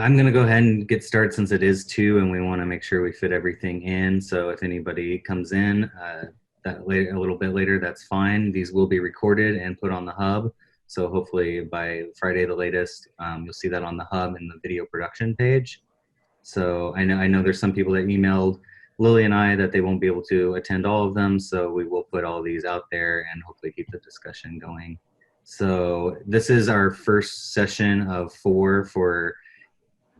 I'm going to go ahead and get started since it is 2 and we want to make sure we fit everything in. So if anybody comes in a little bit later, that's fine. These will be recorded and put on the hub. So hopefully by Friday the latest, you'll see that on the hub and the video production page. So I know there's some people that emailed Lily and I that they won't be able to attend all of them. So we will put all these out there and hopefully keep the discussion going. So this is our first session of 4 for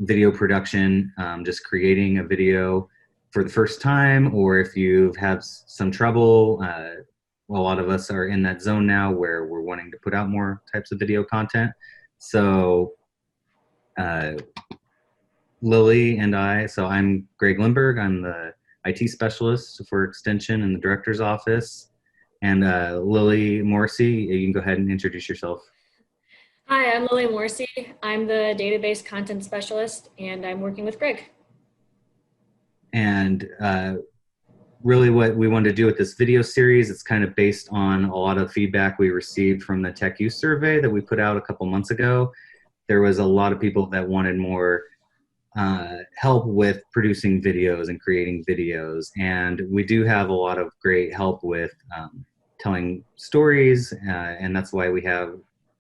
video production, just creating a video for the first time, or if you've had some trouble, a lot of us are in that zone now where we're wanting to put out more types of video content. So Lily and I'm Greg Lindberg, I'm the IT specialist for Extension in the director's office, and Lily Morrissey, you can go ahead and introduce yourself. Hi, I'm Lily Morrissey. I'm the database content specialist, and I'm working with Greg. And really what we wanted to do with this video series, it's kind of based on a lot of feedback we received from the Tech Use Survey that we put out a couple months ago. There was a lot of people that wanted more help with producing videos and creating videos. And we do have a lot of great help with telling stories, and that's why we have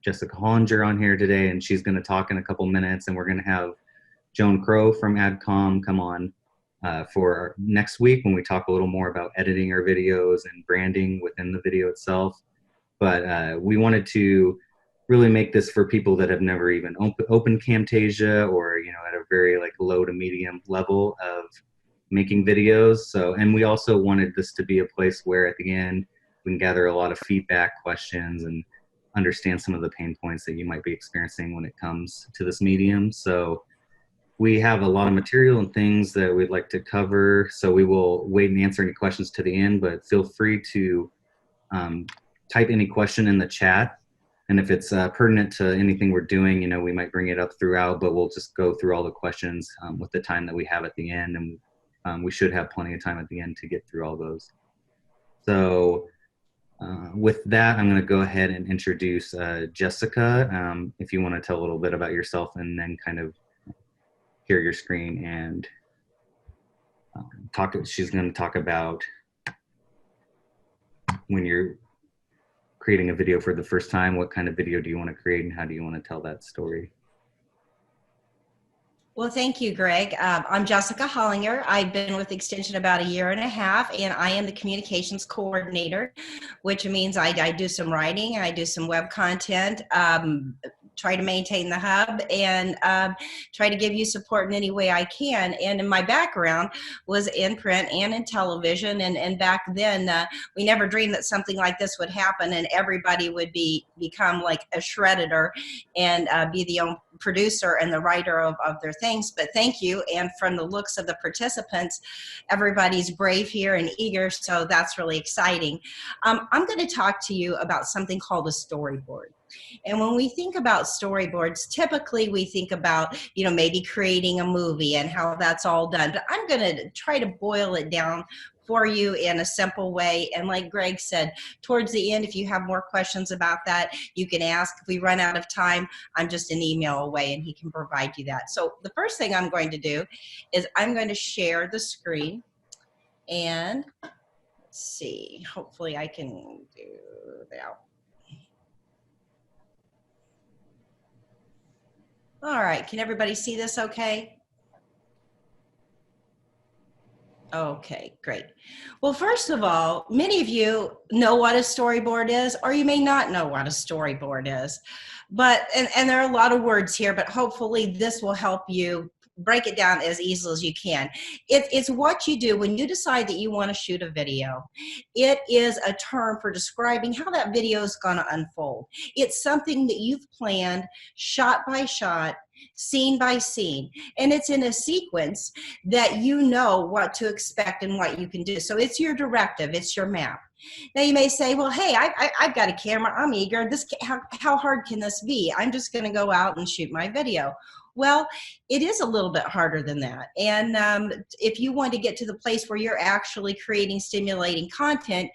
Jesica Hollinger on here today, and she's going to talk in a couple minutes, and we're going to have Joan Crow from AdCom come on for next week when we talk a little more about editing our videos and branding within the video itself. But we wanted to really make this for people that have never even opened Camtasia, or at a very low to medium level of making videos. So, and we also wanted this to be a place where at the end we can gather a lot of feedback, questions, and understand some of the pain points that you might be experiencing when it comes to this medium. So we have a lot of material and things that we'd like to cover. So we will wait and answer any questions to the end, but feel free to type any question in the chat. And if it's pertinent to anything we're doing, we might bring it up throughout, but we'll just go through all the questions with the time that we have at the end. And we should have plenty of time at the end to get through all those. So with that, I'm going to go ahead and introduce Jesica. If you want to tell a little bit about yourself and then kind of share your screen and she's going to talk about when you're creating a video for the first time, what kind of video do you want to create and how do you want to tell that story? Well, thank you, Greg. I'm Jesica Hollinger. I've been with Extension about 1.5 years, and I am the communications coordinator, which means I do some writing, I do some web content, try to maintain the hub, and try to give you support in any way I can. And in my background was in print and in television, and back then we never dreamed that something like this would happen and everybody would become like a shredder and be the own producer and the writer of their things. But thank you, and from the looks of the participants, everybody's brave here and eager, so that's really exciting. I'm going to talk to you about something called a storyboard. And when we think about storyboards, typically we think about, maybe creating a movie and how that's all done. But I'm going to try to boil it down for you in a simple way. And like Greg said, towards the end, if you have more questions about that, you can ask. If we run out of time, I'm just an email away and he can provide you that. So the first thing I'm going to do is I'm going to share the screen. And let's see, hopefully I can do that. All right, can everybody see this okay? Okay, great. Well, first of all, many of you know what a storyboard is, or you may not know what a storyboard is. But, and there are a lot of words here, but hopefully this will help you break it down as easily as you can. It's what you do when you decide that you want to shoot a video. It is a term for describing how that video is going to unfold. It's something that you've planned shot by shot, scene by scene, and it's in a sequence that you know what to expect and what you can do. So it's your directive, it's your map. Now you may say, well, hey, I've got a camera, I'm eager. How hard can this be? I'm just going to go out and shoot my video. Well, it is a little bit harder than that. And if you want to get to the place where you're actually creating stimulating content,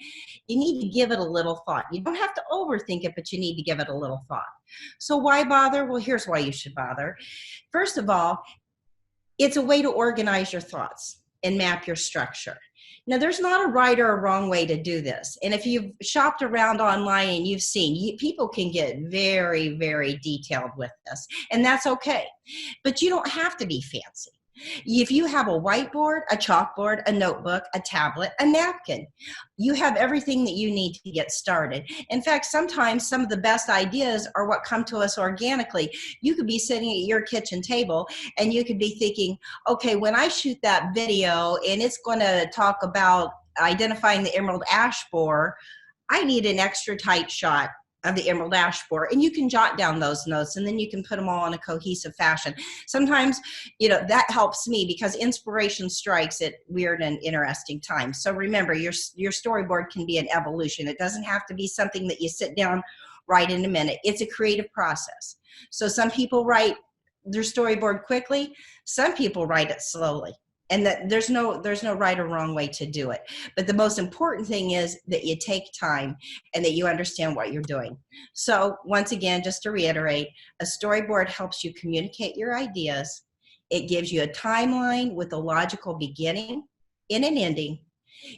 you need to give it a little thought. You don't have to overthink it, but you need to give it a little thought. So why bother? Well, here's why you should bother. First of all, it's a way to organize your thoughts and map your structure. Now, there's not a right or a wrong way to do this. And if you've shopped around online and you've seen, people can get very, very detailed with this, and that's okay. But you don't have to be fancy. If you have a whiteboard, a chalkboard, a notebook, a tablet, a napkin, you have everything that you need to get started. In fact, sometimes some of the best ideas are what come to us organically. You could be sitting at your kitchen table and you could be thinking, okay, when I shoot that video and it's going to talk about identifying the emerald ash borer, I need an extra tight shot of the emerald ash borer, and you can jot down those notes and then you can put them all in a cohesive fashion. Sometimes, that helps me because inspiration strikes at weird and interesting times. So remember, your storyboard can be an evolution. It doesn't have to be something that you sit down, write in a minute. It's a creative process. So some people write their storyboard quickly, some people write it slowly. And that there's no right or wrong way to do it. But the most important thing is that you take time and that you understand what you're doing. So once again, just to reiterate, a storyboard helps you communicate your ideas. It gives you a timeline with a logical beginning and an ending.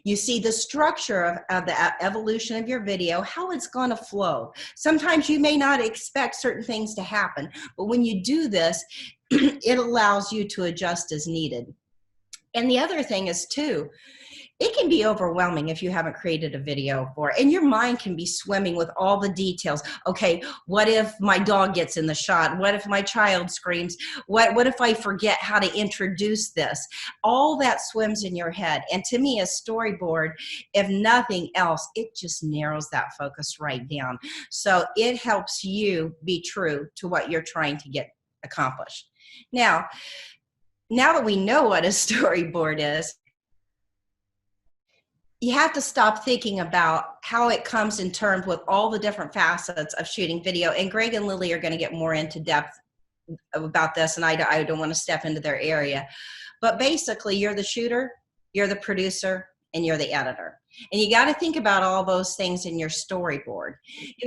You see the structure of the evolution of your video, how it's going to flow. Sometimes you may not expect certain things to happen, but when you do this, it allows you to adjust as needed. And the other thing is too, it can be overwhelming if you haven't created a video for it, and your mind can be swimming with all the details. Okay, what if my dog gets in the shot? What if my child screams? What if I forget how to introduce this? All that swims in your head. And to me, a storyboard, if nothing else, it just narrows that focus right down. So it helps you be true to what you're trying to get accomplished. Now that we know what a storyboard is, you have to stop thinking about how it comes in terms with all the different facets of shooting video. And Greg and Lily are going to get more into depth about this, and I don't want to step into their area. But basically, you're the shooter, you're the producer, and you're the editor. And you got to think about all those things in your storyboard.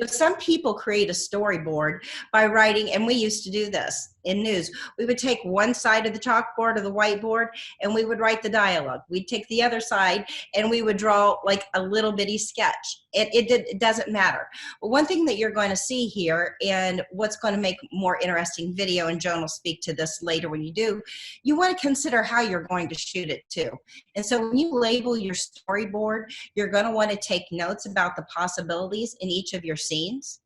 Some people create a storyboard by writing, and we used to do this in news. We would take one side of the chalkboard or the whiteboard and we would write the dialogue. We'd take the other side and we would draw like a little bitty sketch. It doesn't matter. But one thing that you're going to see here, and what's going to make more interesting video, and Joan will speak to this later when you do, you want to consider how you're going to shoot it too. And so when you label your storyboard, you're going to want to take notes about the possibilities in each of your scenes.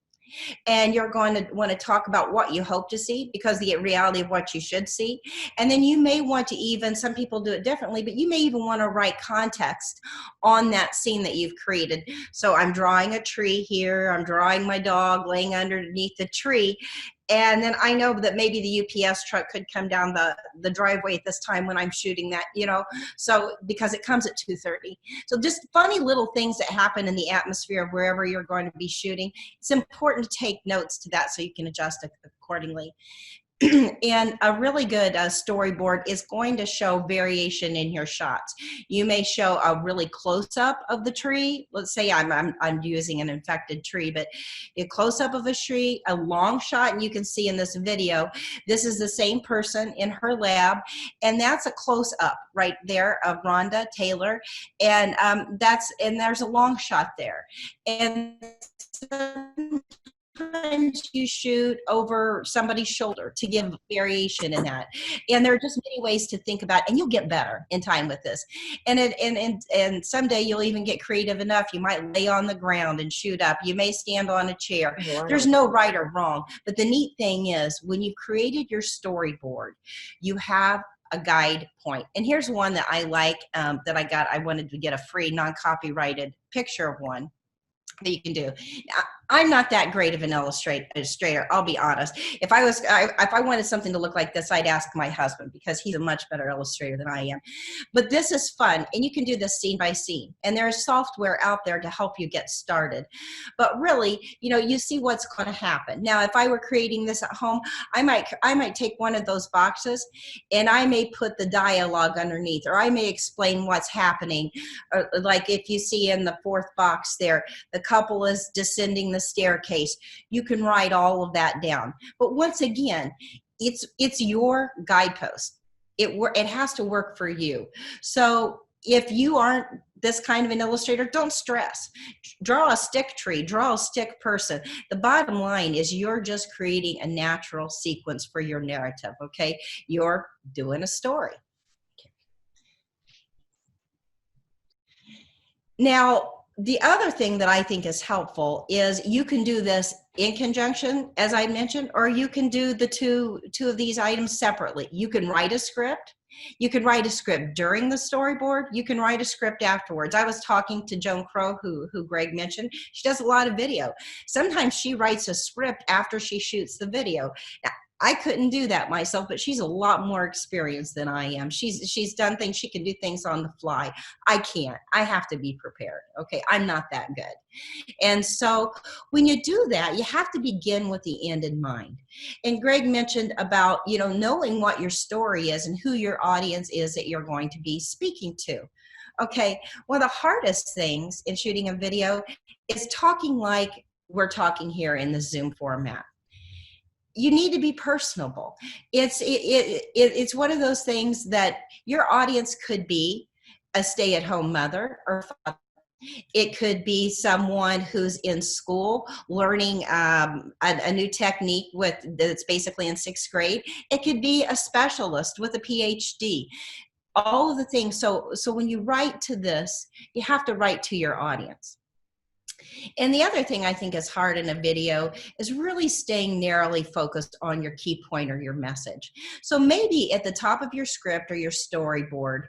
And you're going to want to talk about what you hope to see, because the reality of what you should see. And then you may want to even, some people do it differently, but you may even want to write context on that scene that you've created. So I'm drawing a tree here, I'm drawing my dog laying underneath the tree. And then I know that maybe the UPS truck could come down the driveway at this time when I'm shooting that, so because it comes at 2:30. So just funny little things that happen in the atmosphere of wherever you're going to be shooting. It's important to take notes to that so you can adjust accordingly. And a really good storyboard is going to show variation in your shots. You may show a really close-up of the tree. Let's say I'm using an infected tree, but a close-up of a tree, a long shot, and you can see in this video, this is the same person in her lab, and that's a close-up right there of Rhonda Taylor, and there's a long shot there. And sometimes you shoot over somebody's shoulder to give variation in that. And there are just many ways to think about it, and you'll get better in time with this. And someday you'll even get creative enough. You might lay on the ground and shoot up. You may stand on a chair. Wow. There's no right or wrong. But the neat thing is, when you've created your storyboard, you have a guide point. And here's one that I like that I wanted to get a free non-copyrighted picture of one that you can do. I'm not that great of an illustrator. I'll be honest. If I wanted something to look like this, I'd ask my husband because he's a much better illustrator than I am. But this is fun, and you can do this scene by scene. And there's software out there to help you get started. But really, you see what's going to happen. Now, if I were creating this at home, I might take one of those boxes, and I may put the dialogue underneath, or I may explain what's happening. Like if you see in the fourth box there, the couple is descending the staircase. You can write all of that down. But once again, it's your guidepost. It has to work for you. So if you aren't this kind of an illustrator, don't stress. Draw a stick tree, draw a stick person. The bottom line is you're just creating a natural sequence for your narrative, okay? You're doing a story. Now, the other thing that I think is helpful is you can do this in conjunction, as I mentioned, or you can do the two of these items separately. You can write a script. You can write a script during the storyboard. You can write a script afterwards. I was talking to Joan Crow, who Greg mentioned. She does a lot of video. Sometimes she writes a script after she shoots the video. Now, I couldn't do that myself, but she's a lot more experienced than I am. She's done things. She can do things on the fly. I can't. I have to be prepared. Okay, I'm not that good. And so when you do that, you have to begin with the end in mind. And Greg mentioned about, knowing what your story is and who your audience is that you're going to be speaking to. Okay, one of the hardest things in shooting a video is talking like we're talking here in the Zoom format. You need to be personable. It's one of those things that your audience could be a stay-at-home mother or father. It could be someone who's in school learning a new technique that's basically in 6th grade. It could be a specialist with a PhD. All of the things. So when you write to this, you have to write to your audience. And the other thing I think is hard in a video is really staying narrowly focused on your key point or your message. So maybe at the top of your script or your storyboard,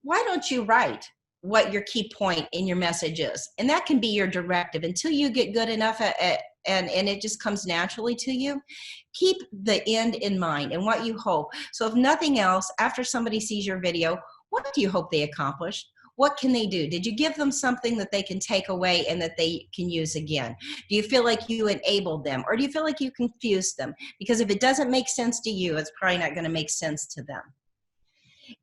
why don't you write what your key point in your message is? And that can be your directive until you get good enough and it just comes naturally to you. Keep the end in mind and what you hope. So if nothing else, after somebody sees your video, what do you hope they accomplish? What can they do? Did you give them something that they can take away and that they can use again? Do you feel like you enabled them, or do you feel like you confused them? Because if it doesn't make sense to you, it's probably not going to make sense to them.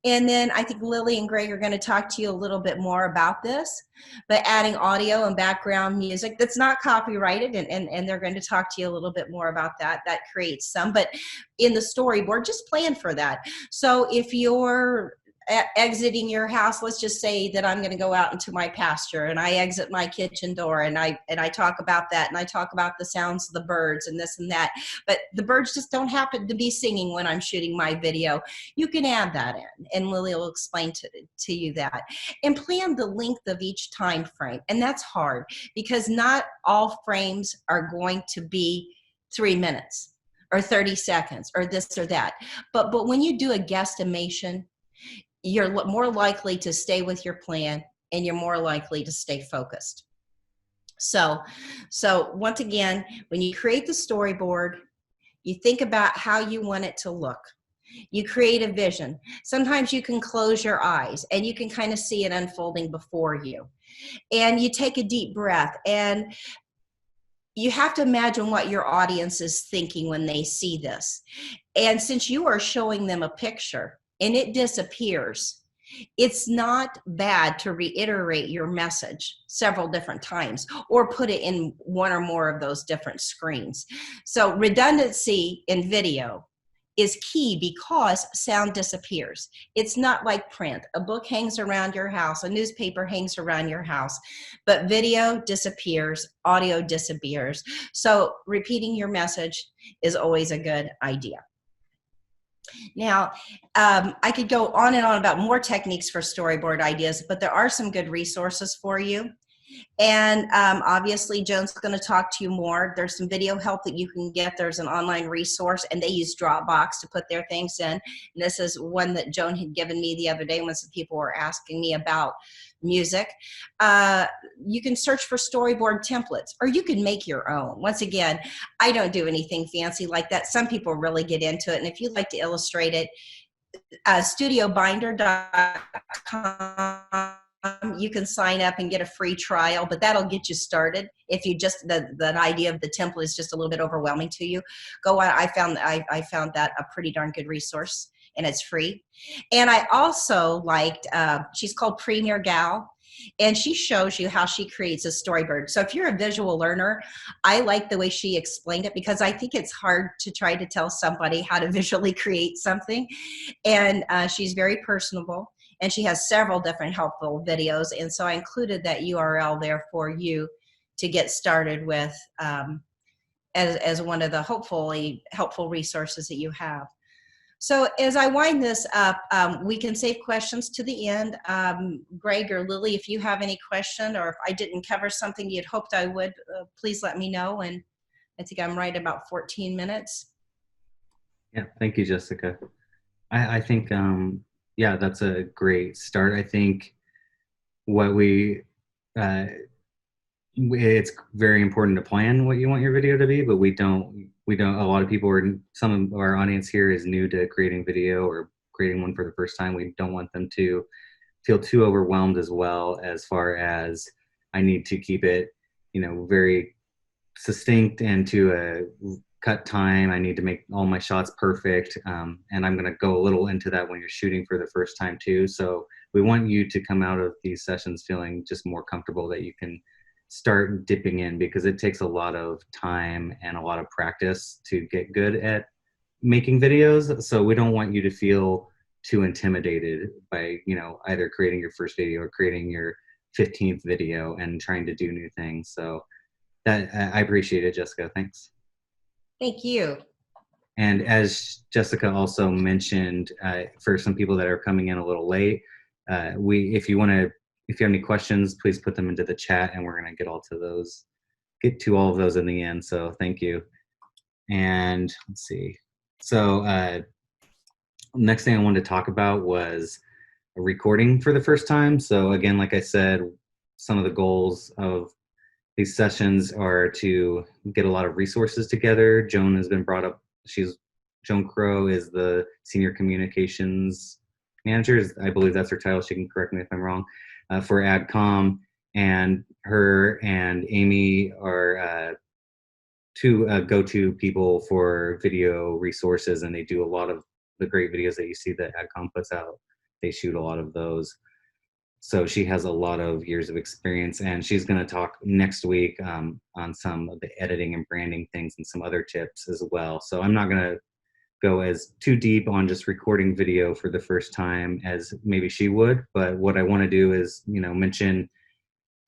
And then I think Lily and Greg are going to talk to you a little bit more about this, but adding audio and background music that's not copyrighted, and they're going to talk to you a little bit more about that. That creates some, but in the storyboard, just plan for that. So if you're exiting your house, let's just say that I'm going to go out into my pasture and I exit my kitchen door and I talk about that, and I talk about the sounds of the birds and this and that, but the birds just don't happen to be singing when I'm shooting my video. You can add that in, and Lily will explain to you that. And plan the length of each time frame, and that's hard because not all frames are going to be 3 minutes or 30 seconds or this or that, but when you do a guesstimation, you're more likely to stay with your plan, and you're more likely to stay focused. So once again, when you create the storyboard, you think about how you want it to look. You create a vision. Sometimes you can close your eyes and you can kind of see it unfolding before you. And you take a deep breath, and you have to imagine what your audience is thinking when they see this. And since you are showing them a picture, and it disappears, it's not bad to reiterate your message several different times or put it in one or more of those different screens. So redundancy in video is key because sound disappears. It's not like print. A book hangs around your house, a newspaper hangs around your house, but video disappears, audio disappears. So repeating your message is always a good idea. Now, I could go on and on about more techniques for storyboard ideas, but there are some good resources for you. And obviously, Joan's going to talk to you more. There's some video help that you can get. There's an online resource, and they use Dropbox to put their things in. And this is one that Joan had given me the other day when some people were asking me about music. You can search for storyboard templates, or you can make your own. Once again, I don't do anything fancy like that. Some people really get into it, and if you'd like to illustrate it, studiobinder.com. You can sign up and get a free trial, but that'll get you started. If you just the idea of the template is just a little bit overwhelming to you, go on. I found that a pretty darn good resource, and it's free. And I also liked, she's called Premier Gal, and she shows you how she creates a storyboard. So if you're a visual learner, I like the way she explained it, because I think it's hard to try to tell somebody how to visually create something. And she's very personable, and she has several different helpful videos. And so I included that URL there for you to get started with as one of the hopefully helpful resources that you have. So as I wind this up, we can save questions to the end. Greg or Lily, if you have any question, or if I didn't cover something you'd hoped I would, please let me know. And I think I'm right about 14 minutes. Yeah, thank you, Jessica. I think, yeah, that's a great start. I think what it's very important to plan what you want your video to be, but we don't, a lot of people some of our audience here is new to creating video or creating one for the first time. We don't want them to feel too overwhelmed as well, as far as I need to keep it, very succinct and to a cut time. I need to make all my shots perfect. And I'm going to go a little into that when you're shooting for the first time too. So we want you to come out of these sessions feeling just more comfortable, that you can start dipping in, because it takes a lot of time and a lot of practice to get good at making videos. So we don't want you to feel too intimidated by, either creating your first video or creating your 15th video and trying to do new things. So that, I appreciate it, Jessica. Thanks. Thank you. And as Jessica also mentioned, for some people that are coming in a little late, if you have any questions, please put them into the chat, and we're going to get to all of those in the end. So thank you. And let's see. So next thing I wanted to talk about was recording for the first time. So again, like I said, some of the goals of these sessions are to get a lot of resources together. Joan has been brought up. Joan Crow is the Senior Communications Manager. I believe that's her title. She can correct me if I'm wrong. For AdCom, and her and Amy are two go-to people for video resources, and they do a lot of the great videos that you see that AdCom puts out. They shoot a lot of those. So she has a lot of years of experience, and she's going to talk next week on some of the editing and branding things and some other tips as well. So I'm not going to go as too deep on just recording video for the first time as maybe she would, but what I want to do is, mention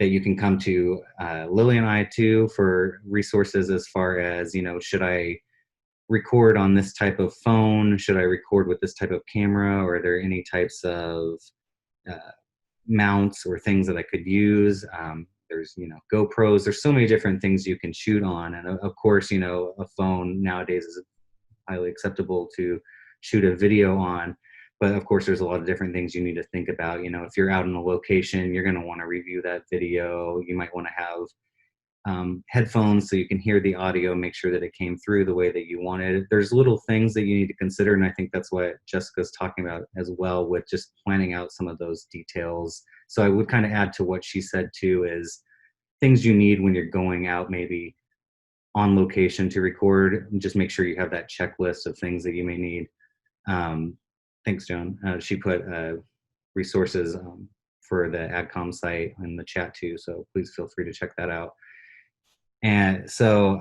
that you can come to Lily and I too for resources as far as, should I record on this type of phone? Should I record with this type of camera? Or are there any types of mounts or things that I could use? There's, GoPros. There's so many different things you can shoot on. And of course, a phone nowadays is highly acceptable to shoot a video on. But of course, there's a lot of different things you need to think about. If you're out in a location, you're going to want to review that video. You might want to have headphones so you can hear the audio, make sure that it came through the way that you wanted. There's little things that you need to consider, and I think that's what Jessica's talking about as well, with just planning out some of those details. So I would kind of add to what she said too, is things you need when you're going out maybe on location to record, and just make sure you have that checklist of things that you may need. Thanks, Joan. She put resources for the AdCom site in the chat too, so please feel free to check that out. And so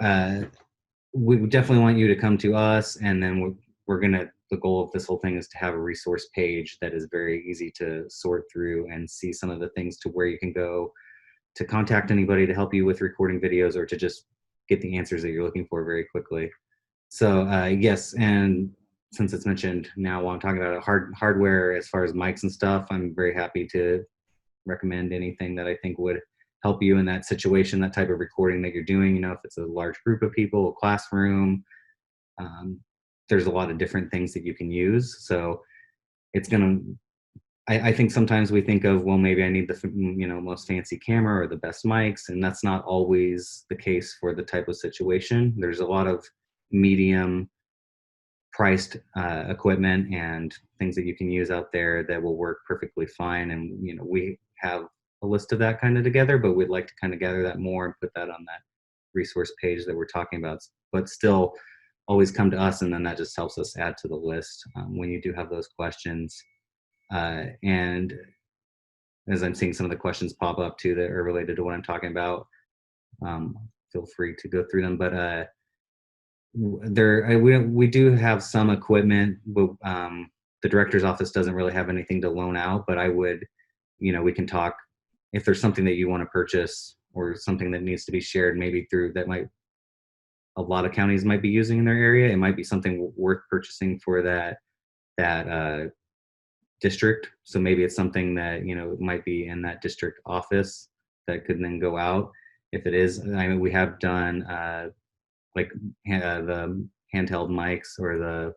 we definitely want you to come to us, and then the goal of this whole thing is to have a resource page that is very easy to sort through and see some of the things to where you can go to contact anybody to help you with recording videos, or to just get the answers that you're looking for very quickly. So yes, and since it's mentioned now while I'm talking about hardware as far as mics and stuff, I'm very happy to recommend anything that I think would help you in that situation, that type of recording that you're doing. You know, if it's a large group of people, a classroom, there's a lot of different things that you can use. So it's gonna, I think sometimes we think of, well, maybe I need the, you know, most fancy camera or the best mics, and that's not always the case for the type of situation. There's a lot of medium priced equipment and things that you can use out there that will work perfectly fine. And, you know, we have a list of that kind of together, but we'd like to kind of gather that more and put that on that resource page that we're talking about, but still always come to us. And then that just helps us add to the list when you do have those questions. And as I'm seeing some of the questions pop up too that are related to what I'm talking about, feel free to go through them. But we do have some equipment, but the director's office doesn't really have anything to loan out. But I would, you know, we can talk if there's something that you want to purchase or something that needs to be shared, maybe through that might, a lot of counties might be using in their area. It might be something worth purchasing for that district. So maybe it's something that, you know, might be in that district office that could then go out. If it is, I mean, we have done like the handheld mics or the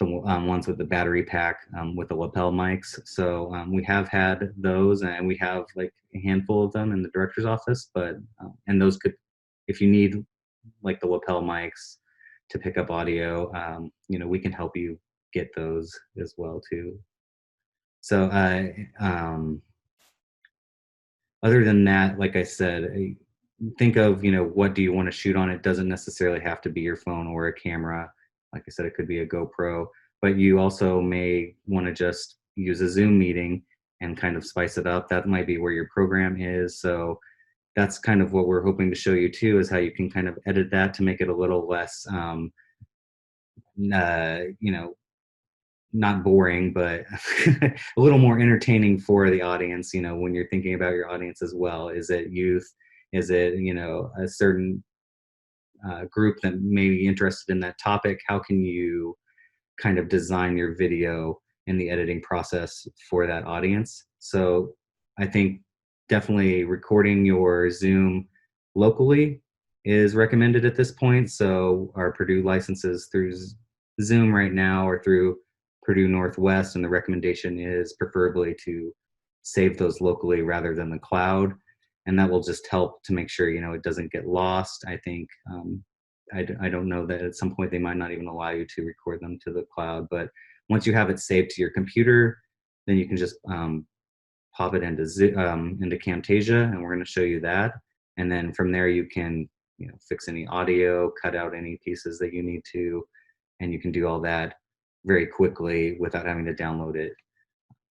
ones with the battery pack with the lapel mics. So we have had those, and we have like a handful of them in the director's office. But and those could, if you need like the lapel mics to pick up audio, you know, we can help you get those as well too. So other than that, like I said, think of, you know, what do you want to shoot on? It doesn't necessarily have to be your phone or a camera. Like I said, it could be a GoPro, but you also may want to just use a Zoom meeting and kind of spice it up. That might be where your program is. So that's kind of what we're hoping to show you too, is how you can kind of edit that to make it a little less, you know, not boring, but a little more entertaining for the audience. You know, when you're thinking about your audience as well, is it youth? Is it, you know, a certain group that may be interested in that topic? How can you kind of design your video and the editing process for that audience? So I think definitely recording your Zoom locally is recommended at this point. So our Purdue licenses through Zoom right now or through Purdue Northwest, and the recommendation is preferably to save those locally rather than the cloud. And that will just help to make sure, you know, it doesn't get lost. I think, I don't know that at some point they might not even allow you to record them to the cloud, but once you have it saved to your computer, then you can just pop it into Camtasia, and we're going to show you that. And then from there you can, you know, fix any audio, cut out any pieces that you need to, and you can do all that very quickly without having to download it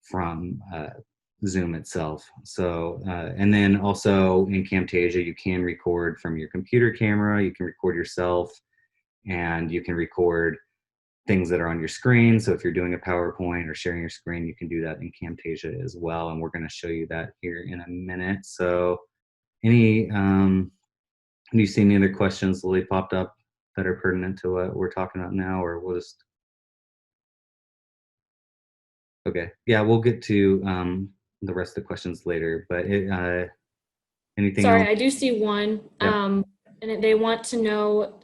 from Zoom itself. So, and then also in Camtasia, you can record from your computer camera, you can record yourself, and you can record things that are on your screen. So if you're doing a PowerPoint or sharing your screen, you can do that in Camtasia as well. And we're going to show you that here in a minute. So any, do you see any other questions, Lily, popped up that are pertinent to what we're talking about now, or we'll just, okay. Yeah, we'll get to the rest of the questions later, but anything Sorry, else? I do see one. Yep. And they want to know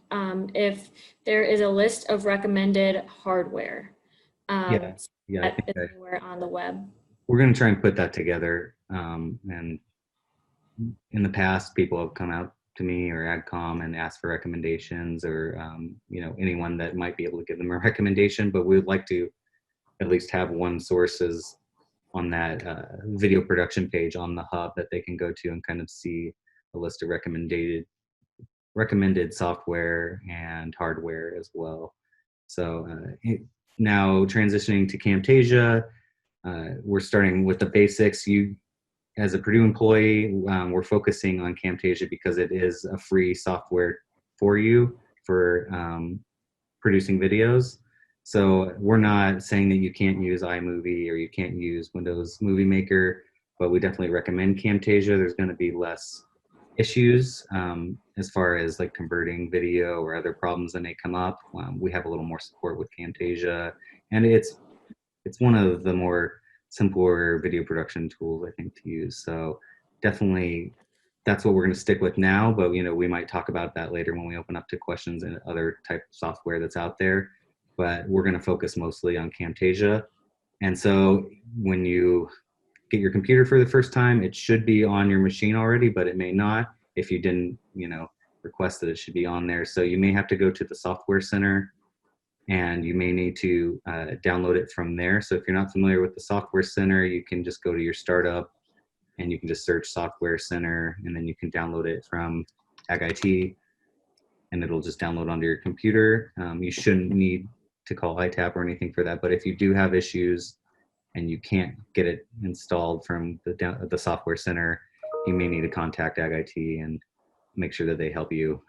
if there is a list of recommended hardware. Yeah, yeah, I That think is anywhere on the web. we're going to try and put that together. And in the past, people have come out to me or AdCom and asked for recommendations, or you know, anyone that might be able to give them a recommendation. But we would like to at least have one sources on that video production page on the hub that they can go to and kind of see a list of recommended software and hardware as well. So now transitioning to Camtasia, we're starting with the basics. You, as a Purdue employee, we're focusing on Camtasia because it is a free software for you for producing videos. So we're not saying that you can't use iMovie or you can't use Windows Movie Maker, but we definitely recommend Camtasia. There's going to be less issues as far as like converting video or other problems that may come up. We have a little more support with Camtasia, and it's one of the more simpler video production tools, I think, to use. So definitely that's what we're going to stick with now, but we might talk about that later when we open up to questions and other type of software that's out there. But we're going to focus mostly on Camtasia. And so when you get your computer for the first time, it should be on your machine already, but it may not if you didn't, request that it should be on there. So you may have to go to the Software Center and you may need to download it from there. So if you're not familiar with the Software Center, you can just go to your startup and you can just search Software Center, and then you can download it from AgIT, and it'll just download onto your computer. You shouldn't need to call ITAP or anything for that, but if you do have issues and you can't get it installed from the Software Center, you may need to contact AgIT and make sure that they help you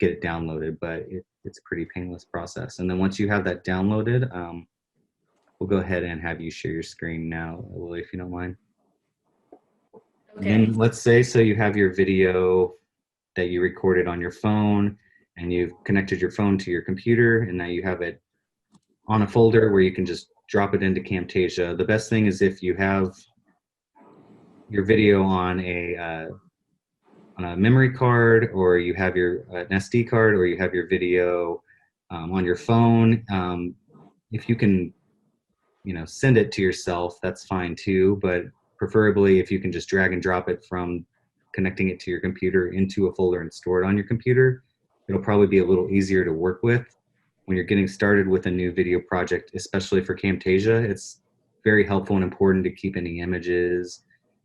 get it downloaded, but it's a pretty painless process. And then once you have that downloaded, we'll go ahead and have you share your screen now, Lily, if you don't mind. Okay. Then let's say, so you have your video that you recorded on your phone and you've connected your phone to your computer, and now you have it on a folder where you can just drop it into Camtasia. The best thing is if you have your video on a memory card, or you have an SD card, or you have your video on your phone. If you can, send it to yourself, that's fine too. But preferably, if you can just drag and drop it from connecting it to your computer into a folder and store it on your computer, it'll probably be a little easier to work with when you're getting started with a new video project, especially for Camtasia. It's very helpful and important to keep any images,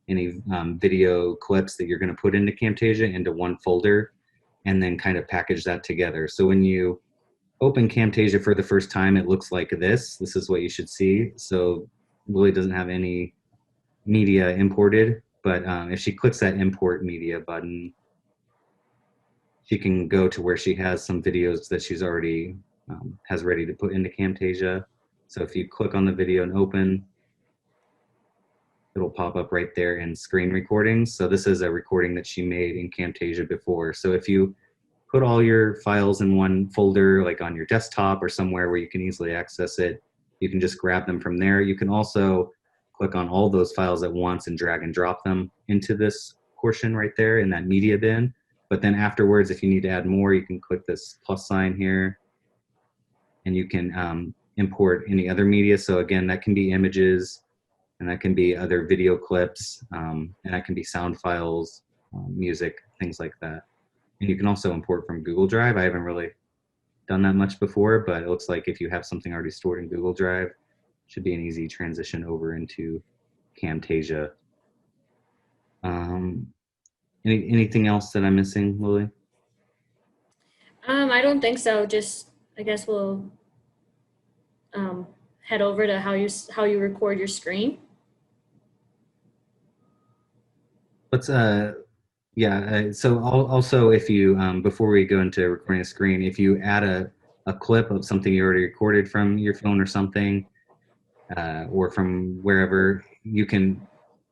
any video clips that you're going to put into Camtasia into one folder, and then kind of package that together. So when you open Camtasia for the first time, it looks like this. This is what you should see. So Lily doesn't have any media imported, but if she clicks that import media button, she can go to where she has some videos that she's already has ready to put into Camtasia. So if you click on the video and open, it'll pop up right there in screen recordings. So this is a recording that she made in Camtasia before. So if you put all your files in one folder, like on your desktop or somewhere where you can easily access it, you can just grab them from there. You can also click on all those files at once and drag and drop them into this portion right there in that media bin. But then afterwards, if you need to add more, you can click this plus sign here, and you can import any other media. So again, that can be images, and that can be other video clips, and that can be sound files, music, things like that. And you can also import from Google Drive. I haven't really done that much before, but it looks like if you have something already stored in Google Drive, it should be an easy transition over into Camtasia. Anything else that I'm missing, Lily? I don't think so. Just, I guess we'll head over to how you record your screen. Let's yeah. So also, if you before we go into recording a screen, if you add a clip of something you already recorded from your phone or something, or from wherever, you can,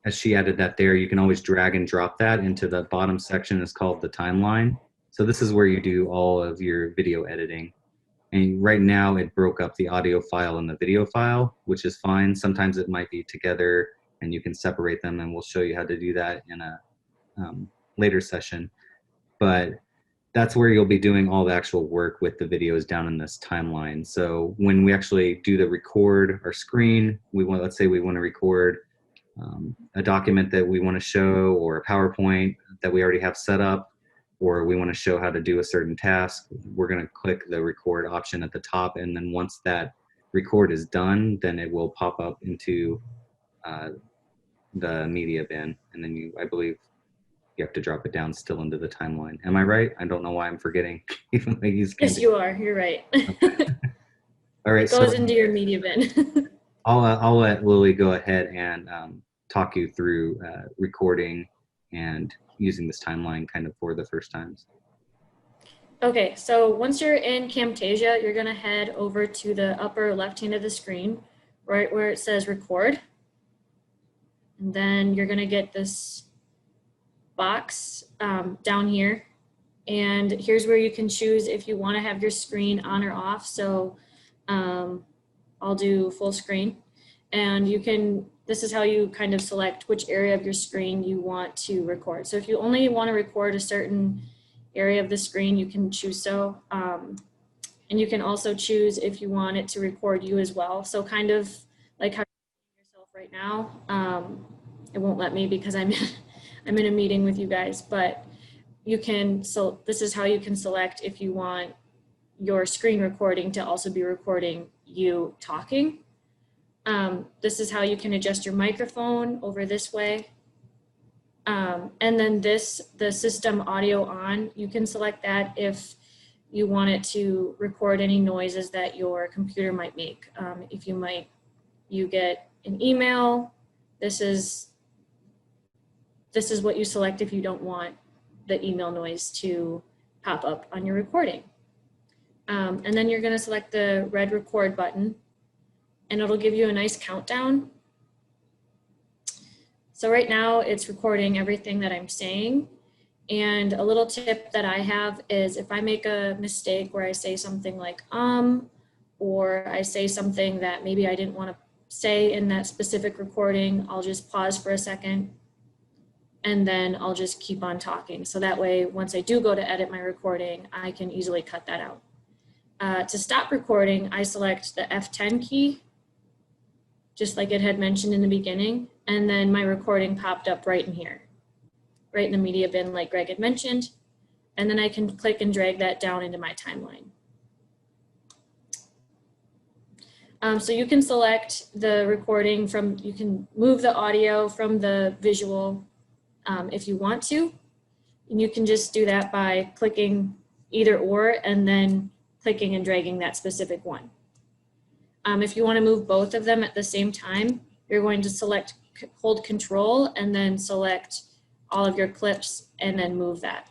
as she added that there, you can always drag and drop that into the bottom section. It's called the timeline. So this is where you do all of your video editing. And right now it broke up the audio file and the video file, which is fine. Sometimes it might be together and you can separate them, and we'll show you how to do that in a later session. But that's where you'll be doing all the actual work with the videos down in this timeline. So when we actually do the record our screen, let's say we want to record a document that we want to show, or a PowerPoint that we already have set up, or we want to show how to do a certain task. We're going to click the record option at the top, and then once that record is done, then it will pop up into the media bin, and then I believe you have to drop it down still into the timeline. Am I right? I don't know why I'm forgetting. Even though Yes, you are. You're right. Okay. All right. It goes into your media bin. I'll let Lily go ahead and talk you through recording and using this timeline kind of for the first times. Okay, so once you're in Camtasia, you're gonna head over to the upper left hand of the screen, right where it says record. And then you're gonna get this box down here. And here's where you can choose if you wanna have your screen on or off. So I'll do full screen. And you can this is how you kind of select which area of your screen you want to record. So if you only want to record a certain area of the screen, you can choose so. And you can also choose if you want it to record you as well. So kind of like how you're yourself right now. It won't let me because I'm in a meeting with you guys, but you can, so this is how you can select if you want your screen recording to also be recording you talking. This is how you can adjust your microphone over this way. And then the system audio on, you can select that if you want it to record any noises that your computer might make. If you get an email, this is what you select if you don't want the email noise to pop up on your recording. And then you're gonna select the red record button and it'll give you a nice countdown. So right now it's recording everything that I'm saying. And a little tip that I have is if I make a mistake where I say something like, or I say something that maybe I didn't want to say in that specific recording, I'll just pause for a second and then I'll just keep on talking. So that way, once I do go to edit my recording, I can easily cut that out. To stop recording, I select the F10 key, just like it had mentioned in the beginning, and then my recording popped up right in here, right in the media bin like Greg had mentioned, and then I can click and drag that down into my timeline. So you can select the recording from, you can move the audio from the visual if you want to, and you can just do that by clicking either or and then clicking and dragging that specific one. If you want to move both of them at the same time, you're going to hold Control and then select all of your clips and then move that.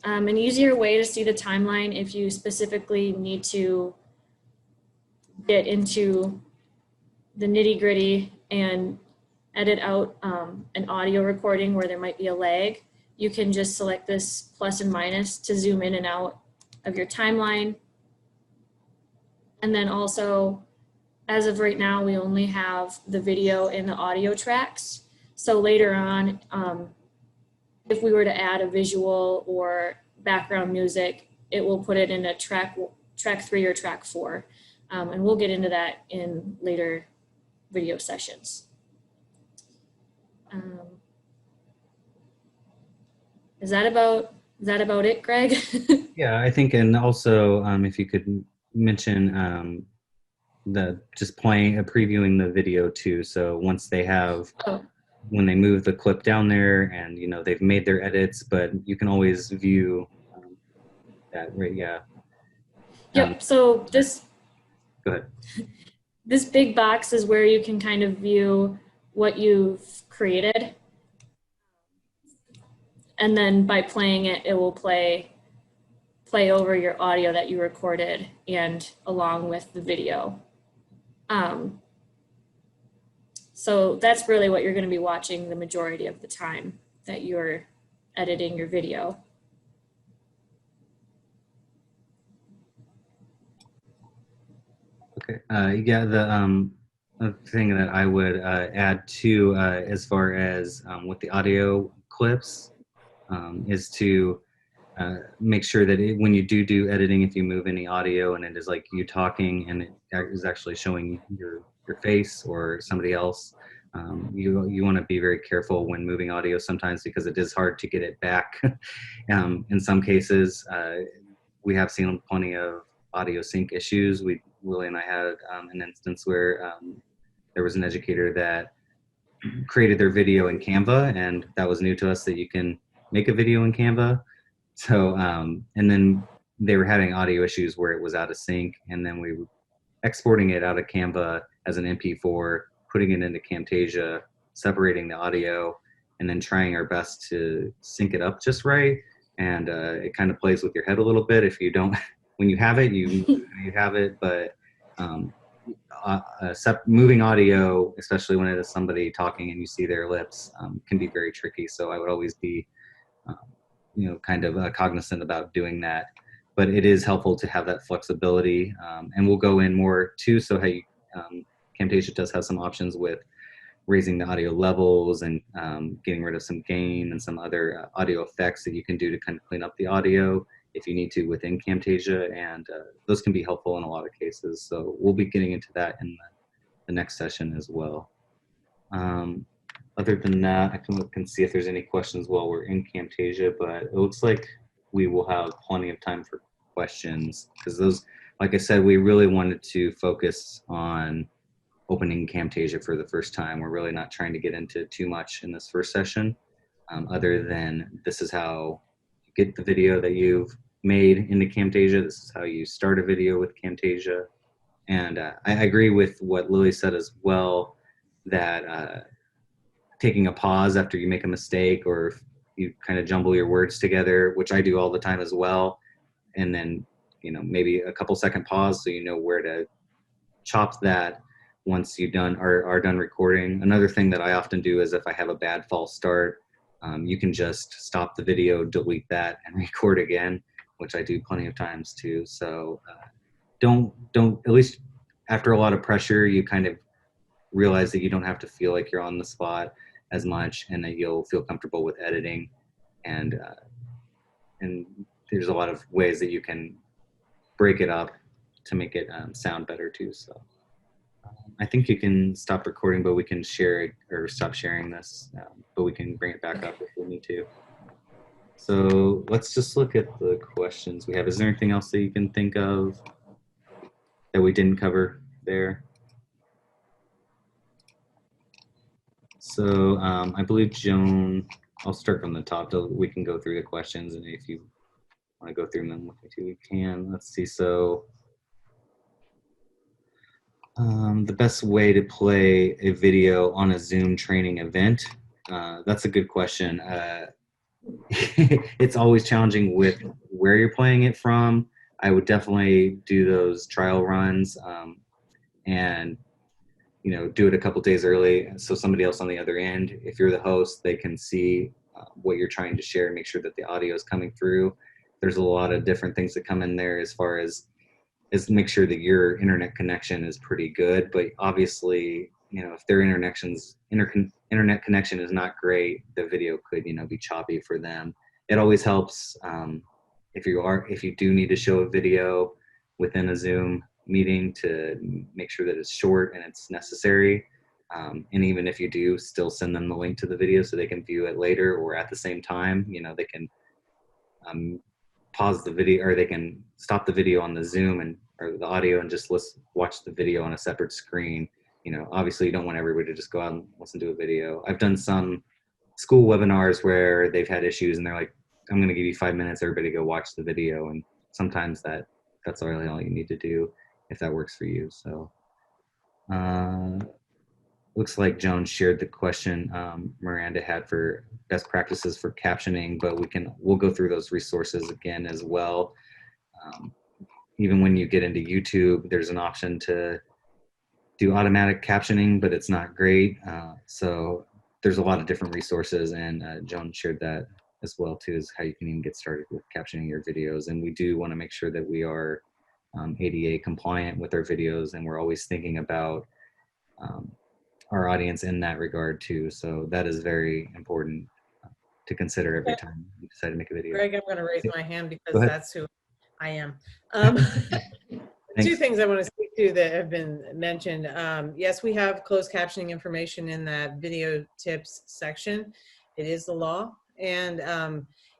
An easier way to see the timeline if you specifically need to get into the nitty-gritty and edit out an audio recording where there might be a lag, you can just select this plus and minus to zoom in and out of your timeline. And then also, as of right now, we only have the video and the audio tracks. So later on, if we were to add a visual or background music, it will put it in a track 3 or track 4. And we'll get into that in later video sessions. Is that about it, Greg? Yeah, I think, and also if you could mention just previewing the video too. So once they have, when they move the clip down there and they've made their edits, but you can always view that, right? Yeah. Yep. So this. Go ahead. This big box is where you can kind of view what you've created. And then by playing it, it will play over your audio that you recorded and along with the video. So that's really what you're going to be watching the majority of the time that you're editing your video. Okay. Yeah, the thing that I would add to as far as with the audio clips is to make sure that when you do editing, if you move any audio and it is like you talking and it is actually showing your face or somebody else, you want to be very careful when moving audio sometimes because it is hard to get it back. In some cases, we have seen plenty of audio sync issues. Lily and I had an instance where there was an educator that created their video in Canva, and that was new to us that you can make a video in Canva. So, and then they were having audio issues where it was out of sync, and then we were exporting it out of Canva as an MP4, putting it into Camtasia, separating the audio, and then trying our best to sync it up just right. And it kind of plays with your head a little bit. If you don't, when you have it, you have it, but moving audio, especially when it is somebody talking and you see their lips, can be very tricky. So I would always be, kind of cognizant about doing that. But it is helpful to have that flexibility, and we'll go in more too. So how you Camtasia does have some options with raising the audio levels and getting rid of some gain and some other audio effects that you can do to kind of clean up the audio if you need to within Camtasia, and those can be helpful in a lot of cases. So we'll be getting into that in the next session as well. Other than that, I can look and see if there's any questions while we're in Camtasia, but it looks like we will have plenty of time for questions, because those, like I said, we really wanted to focus on opening Camtasia for the first time. We're really not trying to get into too much in this first session, other than this is how you get the video that you've made into Camtasia. This is how you start a video with Camtasia. And I agree with what Lily said as well, that taking a pause after you make a mistake, or if you kind of jumble your words together, which I do all the time as well, and then, you know, maybe a couple second pause so you know where to chop that once you are done recording. Another thing that I often do is if I have a bad false start, you can just stop the video, delete that, and record again, which I do plenty of times too. So don't, at least after a lot of pressure, you kind of realize that you don't have to feel like you're on the spot as much, and that you'll feel comfortable with editing. And there's a lot of ways that you can break it up to make it sound better too. So I think you can stop recording, but we can share it, or stop sharing this, but we can bring it back up if we need to. So let's just look at the questions we have. Is there anything else that you can think of that we didn't cover there? So I believe Joan, I'll start from the top so we can go through the questions, and if you want to go through them with me too, we can. Let's see. So the best way to play a video on a Zoom training event, that's a good question. It's always challenging with where you're playing it from. I would definitely do those trial runs and, you know, do it a couple days early so somebody else on the other end, if you're the host, they can see what you're trying to share and make sure that the audio is coming through. There's a lot of different things that come in there as far as make sure that your internet connection is pretty good. But obviously, you know, if their internet connection is not great, the video could, you know, be choppy for them. It always helps if you do need to show a video within a Zoom meeting, to make sure that it's short and it's necessary. And even if you do, still send them the link to the video so they can view it later or at the same time. You know, they can pause the video, or they can stop the video on the Zoom or the audio and just watch the video on a separate screen. You know, obviously you don't want everybody to just go out and listen to a video. I've done some school webinars where they've had issues and they're like, I'm going to give you 5 minutes, everybody go watch the video. And sometimes that's really all you need to do if that works for you. So looks like Joan shared the question Miranda had for best practices for captioning, but we'll go through those resources again as well. Even when you get into YouTube, there's an option to do automatic captioning, but it's not great. So there's a lot of different resources, and Joan shared that as well too, is how you can even get started with captioning your videos. And we do want to make sure that we are ADA compliant with our videos, and we're always thinking about our audience in that regard too. So that is very important to consider every time you decide to make a video. Greg, I'm going to raise my hand because that's who I am. Two things I want to speak to that have been mentioned. Yes, we have closed captioning information in that video tips section. It is the law. And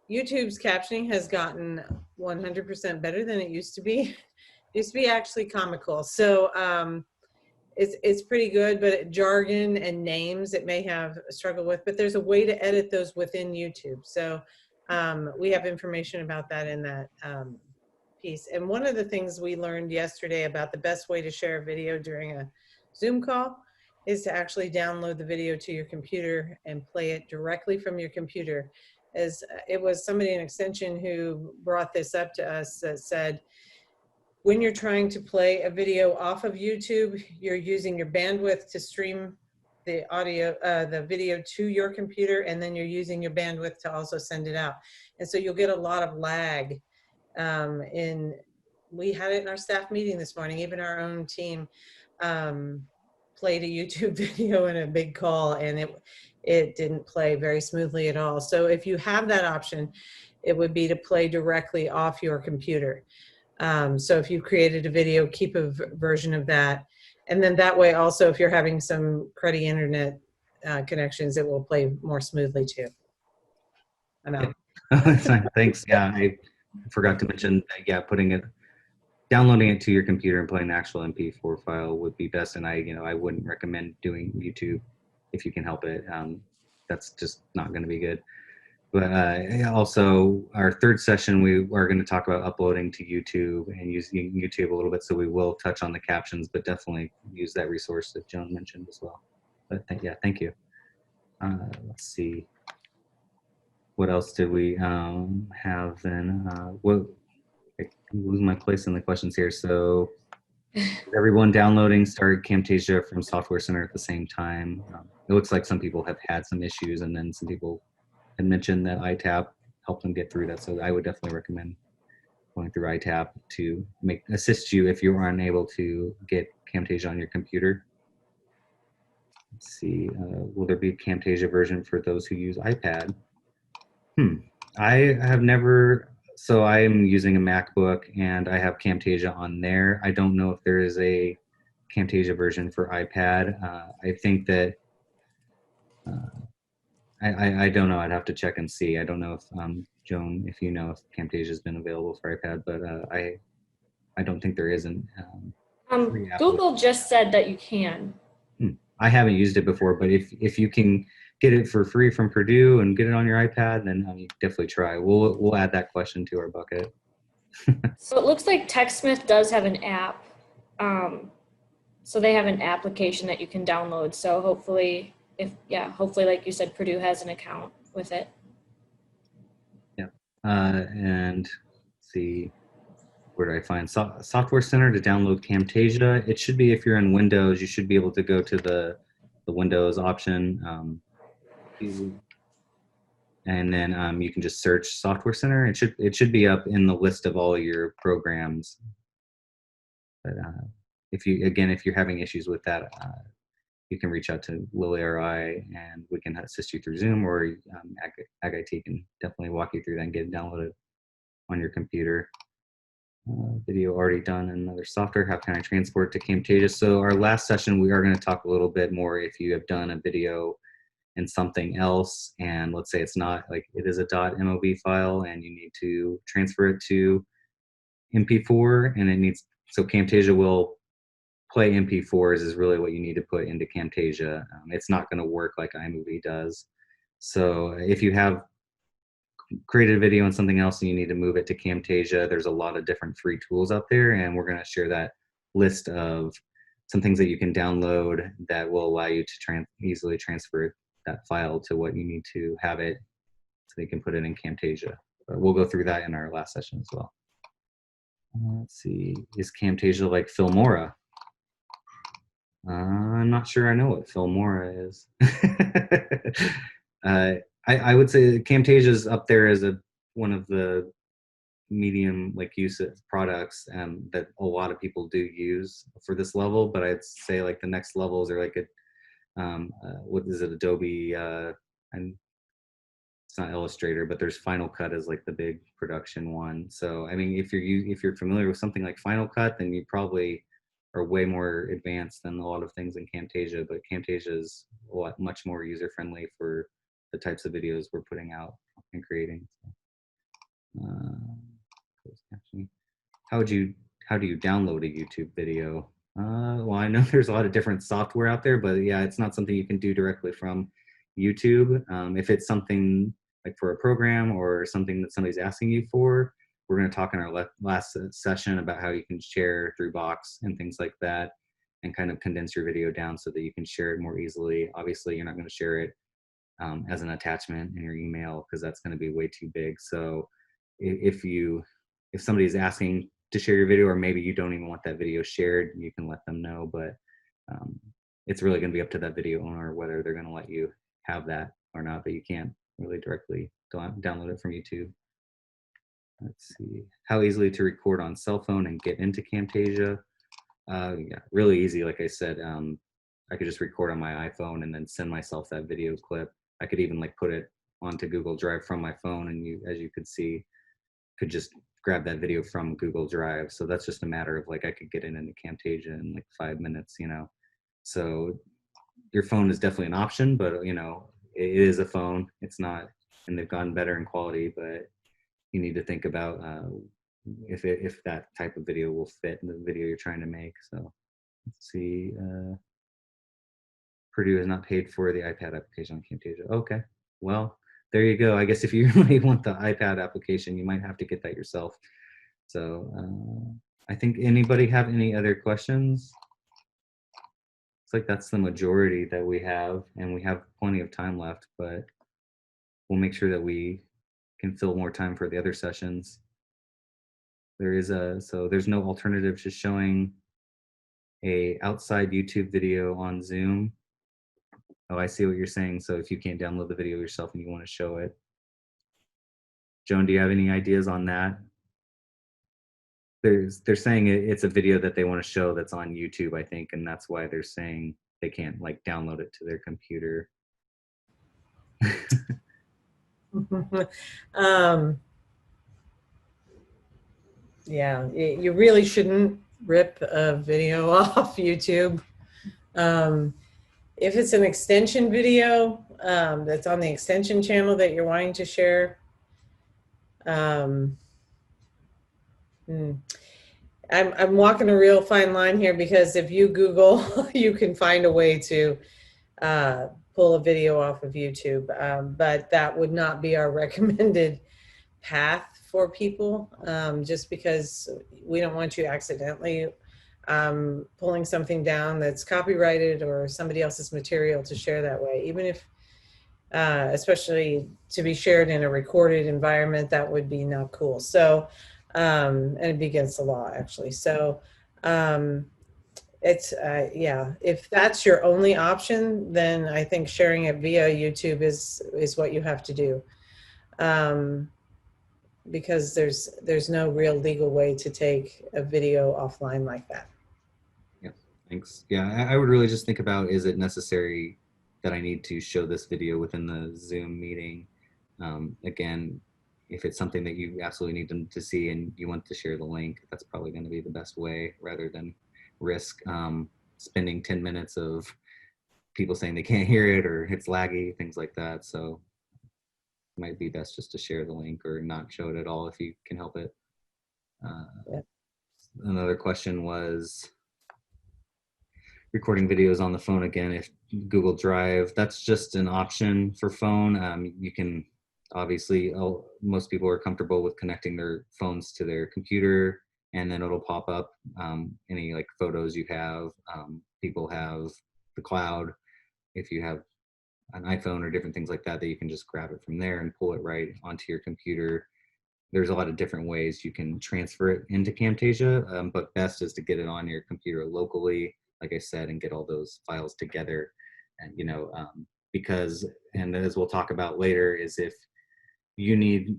YouTube's captioning has gotten 100% better than it used to be. It used to be actually comical. So it's pretty good, but jargon and names it may have struggled with, but there's a way to edit those within YouTube. So we have information about that in that piece. And one of the things we learned yesterday about the best way to share a video during a Zoom call is to actually download the video to your computer and play it directly from your computer. As it was somebody in Extension who brought this up to us that said, when you're trying to play a video off of YouTube, you're using your bandwidth to stream the audio, the video to your computer, and then you're using your bandwidth to also send it out. And so you'll get a lot of lag. We had it in our staff meeting this morning, even our own team played a YouTube video in a big call, and it didn't play very smoothly at all. So if you have that option, it would be to play directly off your computer. So if you've created a video, keep a version of that. And then that way also, if you're having some cruddy internet connections, it will play more smoothly too. I'm out. Thanks. Yeah, I forgot to mention that, yeah, downloading it to your computer and playing the actual MP4 file would be best. And I wouldn't recommend doing YouTube if you can help it. That's just not going to be good. But also, our third session, we are going to talk about uploading to YouTube and using YouTube a little bit. So we will touch on the captions, but definitely use that resource that Joan mentioned as well. But yeah, thank you. Let's see. What else did we have then? I lose my place in the questions here. So everyone downloading started Camtasia from Software Center at the same time. It looks like some people have had some issues, and then some people had mentioned that iTap helped them get through that. So I would definitely recommend going through iTap to assist you if you are unable to get Camtasia on your computer. Let's see, will there be a Camtasia version for those who use iPad? I have never. So I am using a MacBook and I have Camtasia on there. I don't know if there is a Camtasia version for iPad. I think that I don't know. I'd have to check and see. I don't know if Joan, if you know if Camtasia has been available for iPad, but I don't think there isn't. Google just said that you can. I haven't used it before, but if you can get it for free from Purdue and get it on your iPad, then you definitely try. We'll add that question to our bucket. So it looks like TechSmith does have an app. So they have an application that you can download. So hopefully, hopefully, like you said, Purdue has an account with it. Yeah, and let's see, where do I find Software Center to download Camtasia? It should be, if you're in Windows, you should be able to go to the Windows option. And then you can just search Software Center. It should be up in the list of all your programs. But if you're having issues with that, you can reach out to Lily or I, and we can assist you through Zoom, or AgIT can definitely walk you through that and get it downloaded on your computer. Video already done in another software. How can I transport to Camtasia? So our last session, we are going to talk a little bit more if you have done a video in something else, and let's say it's not, like it is a .mov file and you need to transfer it to MP4, and so Camtasia will play MP4s is really what you need to put into Camtasia. It's not going to work like iMovie does. So if you have created a video on something else and you need to move it to Camtasia, there's a lot of different free tools out there, and we're going to share that list of some things that you can download that will allow you to easily transfer that file to what you need to have it, so you can put it in Camtasia. But we'll go through that in our last session as well. Let's see, is Camtasia like Filmora? I'm not sure I know what Filmora is. I would say Camtasia is up there as one of the medium use products that a lot of people do use for this level. But I'd say like the next levels are like what is it, Adobe, and it's not Illustrator, but there's Final Cut as like the big production one. So I mean, if you're familiar with something like Final Cut, then you probably are way more advanced than a lot of things in Camtasia. But Camtasia is much more user friendly for the types of videos we're putting out and creating. How do you download a YouTube video? Well, I know there's a lot of different software out there, but yeah, it's not something you can do directly from YouTube. If it's something like for a program or something that somebody's asking you for, we're going to talk in our last session about how you can share through Box and things like that, and kind of condense your video down so that you can share it more easily. Obviously, you're not going to share it as an attachment in your email, because that's going to be way too big. So if somebody's asking to share your video, or maybe you don't even want that video shared, you can let them know. But it's really going to be up to that video owner whether they're going to let you have that or not. But you can't really directly download it from YouTube. Let's see, how easily to record on cell phone and get into Camtasia. Yeah, really easy. Like I said, I could just record on my iPhone and then send myself that video clip. I could even like put it onto Google Drive from my phone, and you, as you could see, could just grab that video from Google Drive. So that's just a matter of like, I could get it into Camtasia in like 5 minutes, you know. So your phone is definitely an option, but you know, it is a phone. It's not, and they've gotten better in quality, but you need to think about if that type of video will fit in the video you're trying to make. So let's see. Purdue has not paid for the iPad application on Camtasia. Okay, well, there you go. I guess if you really want the iPad application, you might have to get that yourself. So I think, anybody have any other questions? It's like that's the majority that we have, and we have plenty of time left, but we'll make sure that we can fill more time for the other sessions. So there's no alternative to showing a outside YouTube video on Zoom. Oh, I see what you're saying. So if you can't download the video yourself and you want to show it. Joan, do you have any ideas on that? They're saying it's a video that they want to show that's on YouTube, I think, and that's why they're saying they can't like download it to their computer. Yeah, you really shouldn't rip a video off YouTube. If it's an extension video that's on the extension channel that you're wanting to share, I'm walking a real fine line here, because if you Google, you can find a way to pull a video off of YouTube, but that would not be our recommended path for people, just because we don't want you accidentally pulling something down that's copyrighted or somebody else's material to share that way, even if especially to be shared in a recorded environment, that would be not cool. So and it'd be against the law, actually. So it's yeah, if that's your only option, then I think sharing it via YouTube is what you have to do, because there's no real legal way to take a video offline like that. Yeah, thanks. Yeah, I would really just think about, is it necessary that I need to show this video within the Zoom meeting? Again, if it's something that you absolutely need them to see and you want to share the link, that's probably going to be the best way, rather than risk spending 10 minutes of people saying they can't hear it or it's laggy, things like that. So it might be best just to share the link or not show it at all if you can help it. Yeah. Another question was recording videos on the phone. Again, if Google Drive, that's just an option for phone. You can obviously, most people are comfortable with connecting their phones to their computer, and then it'll pop up any like photos you have. People have the cloud. If you have an iPhone or different things like that, that you can just grab it from there and pull it right onto your computer. There's a lot of different ways you can transfer it into Camtasia, but best is to get it on your computer locally, like I said, and get all those files together. And because, and as we'll talk about later, is if you need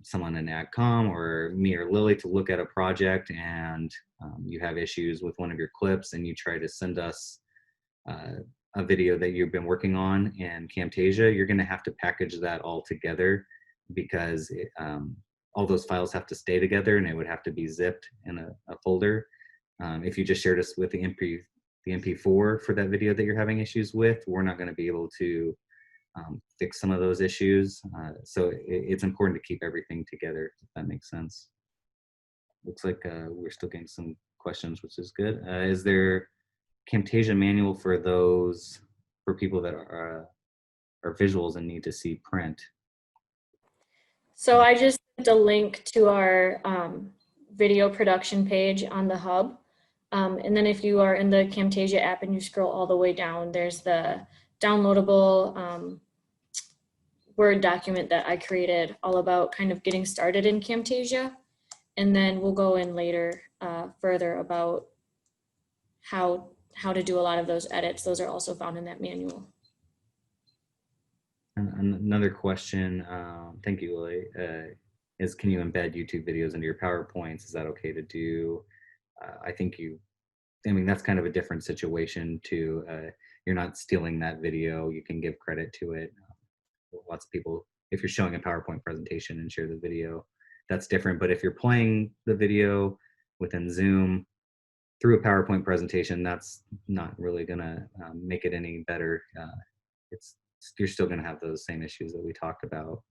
someone in AgCom or me or Lily to look at a project, and you have issues with one of your clips, and you try to send us a video that you've been working on in Camtasia, you're going to have to package that all together, because all those files have to stay together, and it would have to be zipped in a folder. If you just shared us with the MP4 for that video that you're having issues with, we're not going to be able to fix some of those issues. So it's important to keep everything together, if that makes sense. Looks like we're still getting some questions, which is good. Is there Camtasia manual for those, for people that are visuals and need to see print? So I just sent a link to our video production page on the hub. And then if you are in the Camtasia app and you scroll all the way down, there's the downloadable Word document that I created all about kind of getting started in Camtasia. And then we'll go in later further about how to do a lot of those edits. Those are also found in that manual. And another question, thank you, Lily, is can you embed YouTube videos into your PowerPoints? Is that okay to do? I think you I mean, that's kind of a different situation to, you're not stealing that video. You can give credit to it. Lots of people, if you're showing a PowerPoint presentation and share the video, that's different. But if you're playing the video within Zoom through a PowerPoint presentation, that's not really gonna make it any better. You're still gonna have those same issues that we talked about.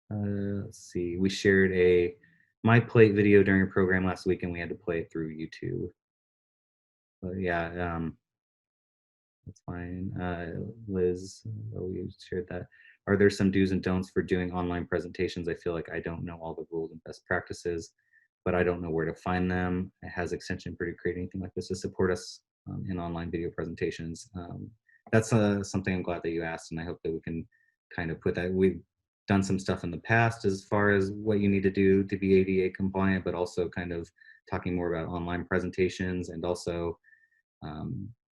Let's see, we shared a My Plate video during a program last week and we had to play it through YouTube. But yeah, that's fine. Liz, we shared that. Are there some do's and don'ts for doing online presentations? I feel like I don't know all the rules and best practices, but I don't know where to find them. Has Extension Pretty create anything like this to support us in online video presentations? That's something I'm glad that you asked, and I hope that we can kind of put that. We've done some stuff in the past as far as what you need to do to be ADA compliant, but also kind of talking more about online presentations and also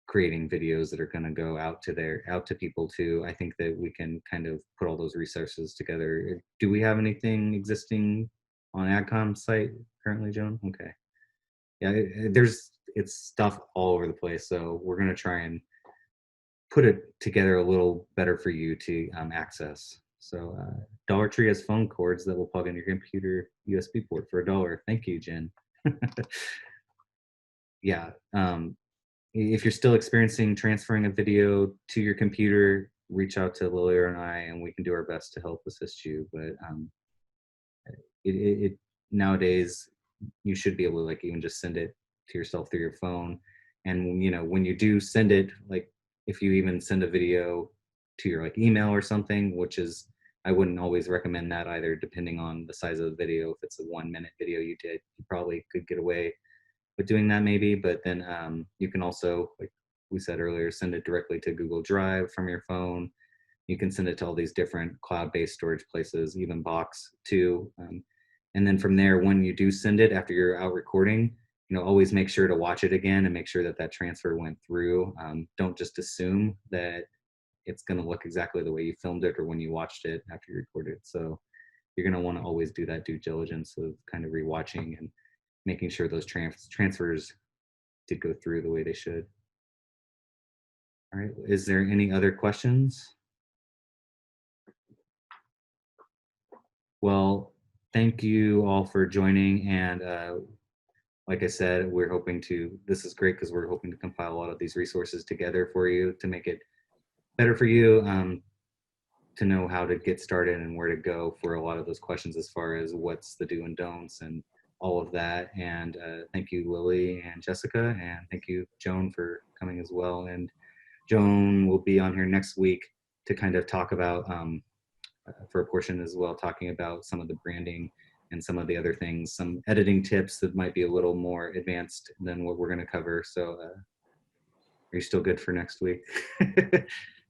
creating videos that are going to go out to people too. I think that we can kind of put all those resources together. Do we have anything existing on AdCom's site currently, Joan? Okay. Yeah, it's stuff all over the place. So we're going to try and put it together a little better for you to access. So Dollar Tree has phone cords that will plug in your computer USB port for $1. Thank you, Jen. Yeah. If you're still experiencing transferring a video to your computer, reach out to Lily and I, and we can do our best to help assist you. But nowadays, you should be able to like even just send it to yourself through your phone. And when you do send it, like if you even send a video to your like email or something, which is, I wouldn't always recommend that either, depending on the size of the video. If it's a 1-minute video you did, you probably could get away with doing that maybe, but then you can also, like we said earlier, send it directly to Google Drive from your phone. You can send it to all these different cloud-based storage places, even Box too. And then from there, when you do send it after you're out recording, always make sure to watch it again and make sure that that transfer went through. Don't just assume that it's going to look exactly the way you filmed it or when you watched it after you recorded. So you're going to want to always do that due diligence of kind of rewatching and making sure those transfers did go through the way they should. All right, is there any other questions? Well, thank you all for joining. And like I said, this is great because we're hoping to compile a lot of these resources together for you to make it better for you to know how to get started and where to go for a lot of those questions as far as what's the do and don'ts and all of that. And thank you, Lily and Jessica, and thank you, Joan, for coming as well. And Joan will be on here next week to kind of talk about, for a portion as well, talking about some of the branding and some of the other things, some editing tips that might be a little more advanced than what we're going to cover. So are you still good for next week?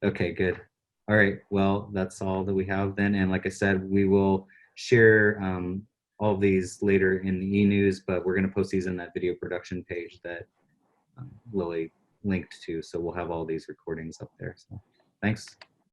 Okay, good. All right, well, that's all that we have then. And like I said, we will share all of these later in the e-news, but we're going to post these in that video production page that Lily linked to. So we'll have all these recordings up there. So thanks.